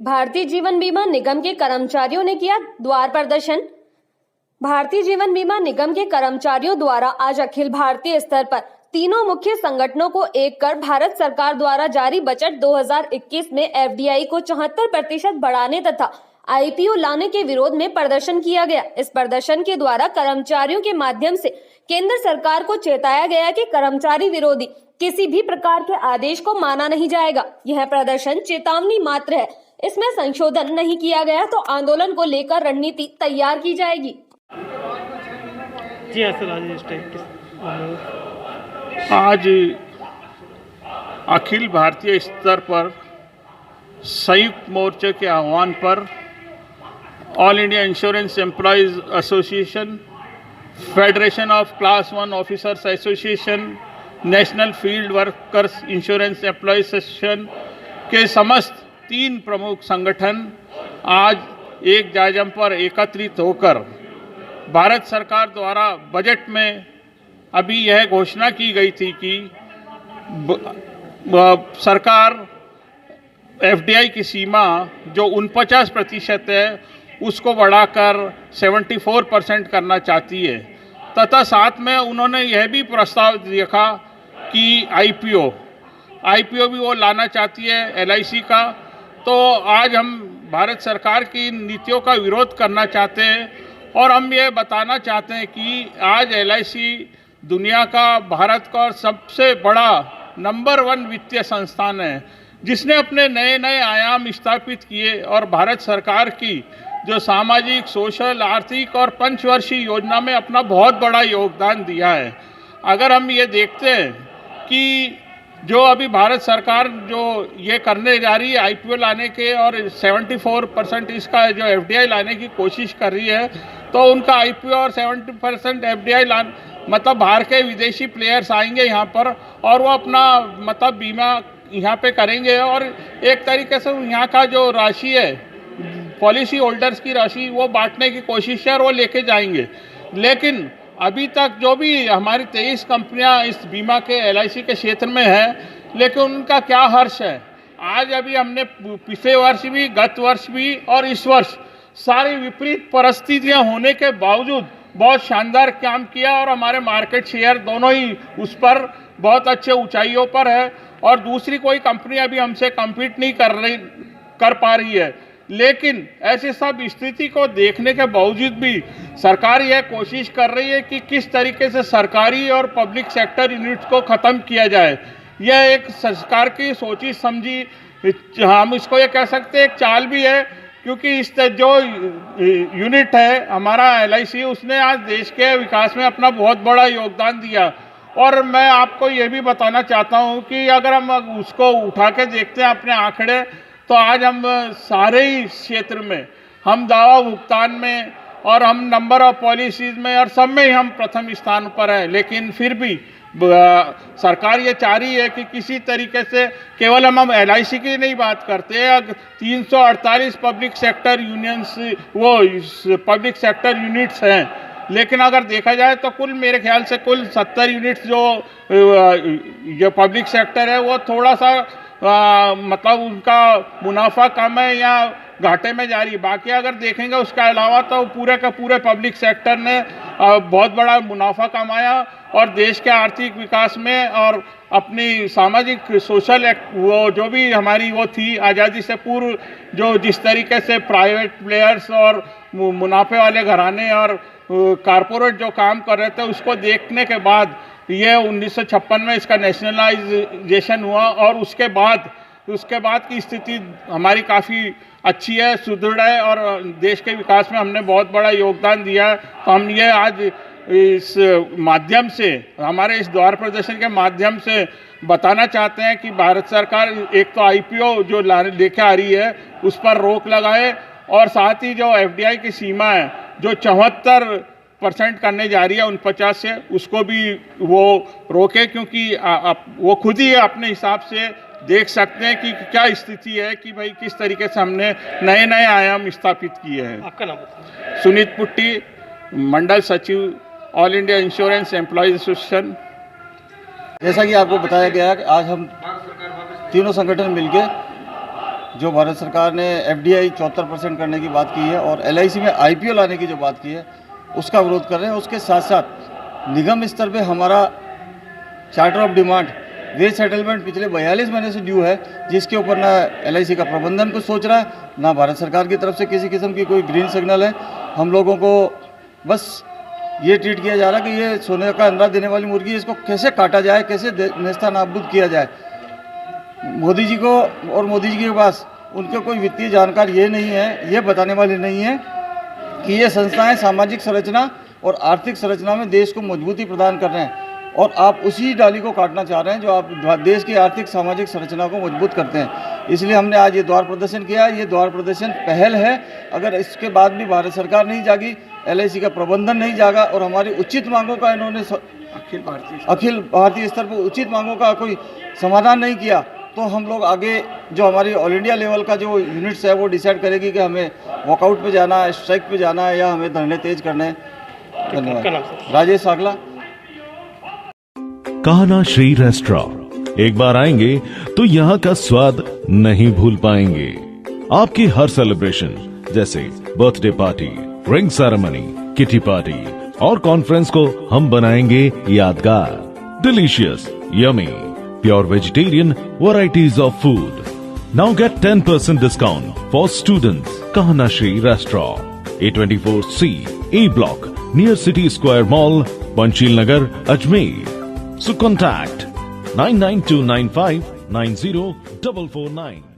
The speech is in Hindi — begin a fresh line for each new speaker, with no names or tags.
भारतीय जीवन बीमा निगम के कर्मचारियों ने किया द्वार प्रदर्शन। भारतीय जीवन बीमा निगम के कर्मचारियों द्वारा आज अखिल भारतीय स्तर पर तीनों मुख्य संगठनों को एक कर भारत सरकार द्वारा जारी बजट 2021 में एफडीआई को 74% बढ़ाने तथा आईपीओ लाने के विरोध में प्रदर्शन किया गया। इस प्रदर्शन के द्वारा कर्मचारियों के माध्यम से केंद्र सरकार को चेताया गया कि कर्मचारी विरोधी किसी भी प्रकार के आदेश को माना नहीं जाएगा। यह प्रदर्शन चेतावनी मात्र है, इसमें संशोधन नहीं किया गया तो आंदोलन को लेकर रणनीति तैयार की जाएगी।
जी हाँ सर,
आज अखिल भारतीय स्तर पर संयुक्त मोर्चे के आह्वान पर all India insurance employees association, federation of class 1 officers association, national field workers insurance employees association के समस्त 3 प्रमुख संगठन आज एक जायजम पर एकत्रित होकर भारत सरकार द्वारा बजट में अभी यह घोषणा की गई थी कि सरकार एफडीआई की सीमा जो 49% है उसको बढ़ाकर 74% करना चाहती है तथा साथ में उन्होंने यह भी प्रस्ताव रखा कि आईपीओ भी वो लाना चाहती है एलआईसी का। तो आज हम भारत सरकार की नीतियों का विरोध करना चाहते हैं और हम ये बताना चाहते हैं कि आज एलआईसी दुनिया का, भारत का सबसे बड़ा नंबर 1 वित्तीय संस्थान है जिसने अपने नए नए आयाम स्थापित किए और भारत सरकार की जो सामाजिक, सोशल, आर्थिक और पंचवर्षीय योजना में अपना बहुत बड़ा योगदान दिया है। अगर हम ये देखते हैं कि जो अभी भारत सरकार जो ये करने जा रही है आईपीओ लाने के और 74% इसका जो एफडीआई लाने की कोशिश कर रही है, तो उनका आईपीओ और 70% एफडीआई मतलब बाहर के विदेशी प्लेयर्स आएंगे यहाँ पर और वो अपना मतलब बीमा यहाँ पे करेंगे और एक तरीके से यहाँ का जो राशि है पॉलिसी होल्डर्स की राशि वो बांटने की कोशिश है और वो लेके जाएंगे। लेकिन अभी तक जो भी हमारी 23 कंपनियां इस बीमा के एलआईसी के क्षेत्र में हैं, लेकिन उनका क्या हर्ष है। आज अभी हमने पिछले वर्ष भी, गत वर्ष भी और इस वर्ष सारी विपरीत परिस्थितियां होने के बावजूद बहुत शानदार काम किया और हमारे मार्केट शेयर दोनों ही उस पर बहुत अच्छे ऊंचाइयों पर है और दूसरी कोई कंपनी अभी हमसे कम्पीट नहीं कर पा रही है। लेकिन ऐसे सब स्थिति को देखने के बावजूद भी सरकार यह कोशिश कर रही है कि किस तरीके से सरकारी और पब्लिक सेक्टर यूनिट्स को ख़त्म किया जाए। यह एक सरकार की सोची समझी, हम इसको ये कह सकते हैं एक चाल भी है, क्योंकि इस जो यूनिट है हमारा एलआईसी उसने आज देश के विकास में अपना बहुत बड़ा योगदान दिया। और मैं आपको ये भी बताना चाहता हूँ कि अगर हम उसको उठा के देखते हैं अपने आंकड़े, तो आज हम सारे ही क्षेत्र में हम दावा भुगतान में और हम नंबर ऑफ पॉलिसीज़ में और सब में ही हम प्रथम स्थान पर हैं। लेकिन फिर भी सरकार ये चाह रही है कि किसी तरीके से केवल हम एलआईसी की नहीं बात करते हैं, 348 पब्लिक सेक्टर यूनियंस वो पब्लिक सेक्टर यूनिट्स हैं, लेकिन अगर देखा जाए तो कुल मेरे ख्याल से कुल 70 यूनिट्स जो पब्लिक सेक्टर है वो थोड़ा सा मतलब उनका मुनाफा कम है या घाटे में जा रही है। बाकी अगर देखेंगे उसके अलावा तो पूरे का पूरे पब्लिक सेक्टर ने बहुत बड़ा मुनाफा कमाया और देश के आर्थिक विकास में और अपनी सामाजिक सोशल वो जो भी हमारी वो थी आज़ादी से पूर्व, जो जिस तरीके से प्राइवेट प्लेयर्स और मुनाफे वाले घराने और कारपोरेट जो काम कर रहे थे उसको देखने के बाद ये 1956 में इसका नेशनलाइजेशन हुआ और उसके बाद की स्थिति हमारी काफ़ी अच्छी है, सुदृढ़ है और देश के विकास में हमने बहुत बड़ा योगदान दिया है। तो हम ये आज इस माध्यम से, हमारे इस द्वार प्रदर्शन के माध्यम से बताना चाहते हैं कि भारत सरकार एक तो आईपीओ जो लेके आ रही है उस पर रोक लगाए और साथ ही जो एफडीआई की सीमा है जो 74% करने जा रही है 49 से, उसको भी वो रोके, क्योंकि वो खुद ही अपने हिसाब से देख सकते हैं कि क्या स्थिति है कि भाई किस तरीके से हमने नए नए आयाम स्थापित किए हैं।
आपका नाम बताइए।
सुनीत पुट्टी, मंडल सचिव, all India insurance employees association.
जैसा कि आपको बताया गया कि आज हम तीनों संगठन मिलकर
जो भारत सरकार ने FDI 74% करने की बात की है और LIC में IPO लाने की जो बात की है उसका विरोध कर रहे हैं। उसके साथ साथ निगम स्तर पे हमारा charter of demand wage settlement पिछले 42 महीने से ड्यू है, जिसके ऊपर ना LIC का प्रबंधन कुछ सोच रहा है, ना भारत सरकार की तरफ से किसी किस्म की कोई ग्रीन सिग्नल है। हम लोगों को बस ये ट्रीट किया जा रहा है कि ये सोने का अंडा देने वाली मुर्गी, इसको कैसे काटा जाए, कैसे नेस्ता नाबूद किया जाए। मोदी जी को और मोदी जी के पास उनके कोई वित्तीय जानकार ये नहीं है, ये बताने वाले नहीं है कि ये संस्थाएं सामाजिक संरचना और आर्थिक संरचना में देश को मजबूती प्रदान कर रहे हैं और आप उसी डाली को काटना चाह रहे हैं जो आप देश की आर्थिक सामाजिक संरचना को मजबूत करते हैं। इसलिए हमने आज ये द्वार प्रदर्शन किया। ये द्वार प्रदर्शन पहल है। अगर इसके बाद भी भारत सरकार नहीं जागी, LIC का प्रबंधन नहीं जागा और हमारी उचित मांगों का इन्होंने अखिल भारतीय स्तर पर उचित मांगों का कोई समाधान नहीं किया, तो हम लोग आगे जो हमारी ऑल इंडिया लेवल का जो यूनिट्स है वो डिसाइड करेगी कि हमें वॉकआउट पे जाना है, स्ट्राइक पे जाना है या हमें धरने तेज करने हैं। धन्यवाद। राजेश सागला,
कान्हा श्री रेस्टोरेंट। एक बार आएंगे तो यहाँ का स्वाद नहीं भूल पाएंगे। आपकी हर सेलिब्रेशन जैसे birthday party, ring ceremony, kitty party और कॉन्फ्रेंस को हम बनाएंगे यादगार। Delicious, yummy, pure vegetarian varieties of food. Now get 10% discount for students. Kanha Shri restaurant, A24C, E Block, near City Square Mall, Panchil Nagar, Ajmer. So contact 99295 90449.